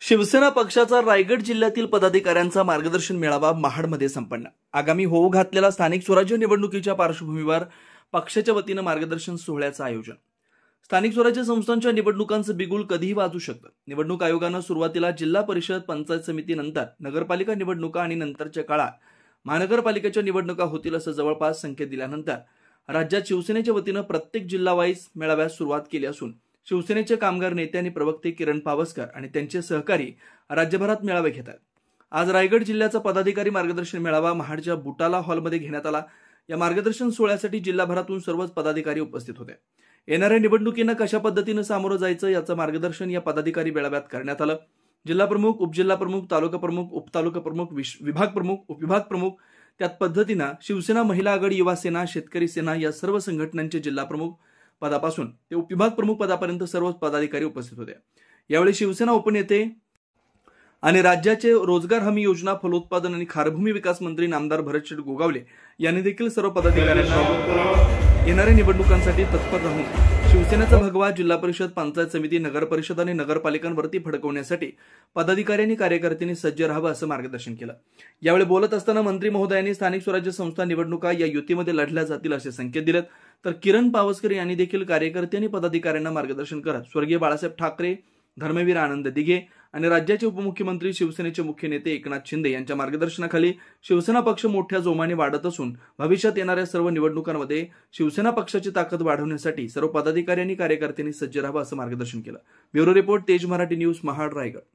शिवसेना पक्षाचा रायगड जिल्ह्यातील पदाधिकाऱ्यांचा मार्गदर्शन मेळावा महाडमध्ये संपन्न। आगामी होऊ घातलेल्या स्थानिक स्वराज्य निवडणुकीच्या पार्श्वभूमीवर पक्षाच्या वतीने मार्गदर्शन सोहळ्याचं आयोजन। स्थानिक स्वराज्य संस्थांच्या निवडणुकांचं बिगुल कधीही वाजू शकतं। निवडणूक आयोगानं सुरुवातीला जिल्हा परिषद, पंचायत समिती, नंतर नगरपालिका निवडणुका आणि नंतरच्या काळात महानगरपालिकेच्या निवडणुका होतील असं जवळपास संकेत दिल्यानंतर राज्यात शिवसेनेच्या वतीनं प्रत्येक जिल्हा वाईज मेळाव्यास सुरुवात केली असून शिवसेनेचे कामगार नेते आणि प्रवक्ते किरण पावसकर आणि त्यांचे सहकारी राज्यभरात मेळावे घेतात। आज रायगड जिल्ह्याचा पदाधिकारी मार्गदर्शन मेळावा महाडच्या बुटाला हॉलमध्ये घेण्यात आला। या मार्गदर्शन सोहळ्यासाठी जिल्हाभरातून सर्वच पदाधिकारी उपस्थित होते। येणाऱ्या निवडणुकींना कशा पद्धतीने सामोरं जायचं याचं मार्गदर्शन या पदाधिकारी मेळाव्यात करण्यात आलं। जिल्हा प्रमुख, उपजिल्हा प्रमुख, तालुका प्रमुख, उपतालुका प्रमुख, विभाग प्रमुख, उपविभाग प्रमुख, त्यात पद्धतीनं शिवसेना, महिला आघाडी, युवा सेना, शेतकरी सेना या सर्व संघटनांचे जिल्हा प्रमुख पदापासून ते उपविभाग प्रमुख पदापर्यंत सर्व पदाधिकारी उपस्थित होते। यावेळी शिवसेना उपनेते आणि राज्याचे रोजगार हमी योजना, फलोत्पादन आणि खारभूमी विकास मंत्री नामदार भरतशेठ गोगावले यांनी देखील सर्व पदाधिकाऱ्यांना येणाऱ्या निवडणुकांसाठी तत्पर राहून शिवसेनेचा भगवा जिल्हा परिषद, पंचायत समिती, नगर परिषद आणि नगरपालिकांवरती फडकवण्यासाठी पदाधिकारी आणि कार्यकर्त्यांनी सज्ज राहावं असं मार्गदर्शन केलं। यावेळी बोलत असताना मंत्री महोदयांनी स्थानिक स्वराज्य संस्था निवडणुका या युतीमध्ये लढल्या जातील असे संकेत दिलेत। तर किरण पावसकर यांनी देखील कार्यकर्ते आणि पदाधिकाऱ्यांना मार्गदर्शन करत स्वर्गीय बाळासाहेब ठाकरे, धर्मवीर आनंद दिघे आणि राज्याचे उपमुख्यमंत्री, शिवसेनेचे मुख्य नेते एकनाथ शिंदे यांच्या मार्गदर्शनाखाली शिवसेना पक्ष मोठ्या जोमाने वाढत असून भविष्यात येणाऱ्या सर्व निवडणुकांमध्ये शिवसेना पक्षाची ताकद वाढवण्यासाठी सर्व पदाधिकारी आणि कार्यकर्त्यांनी सज्ज राहावं असं मार्गदर्शन केलं। ब्युरो रिपोर्ट, तेज मराठी न्यूज, महाड, रायगड।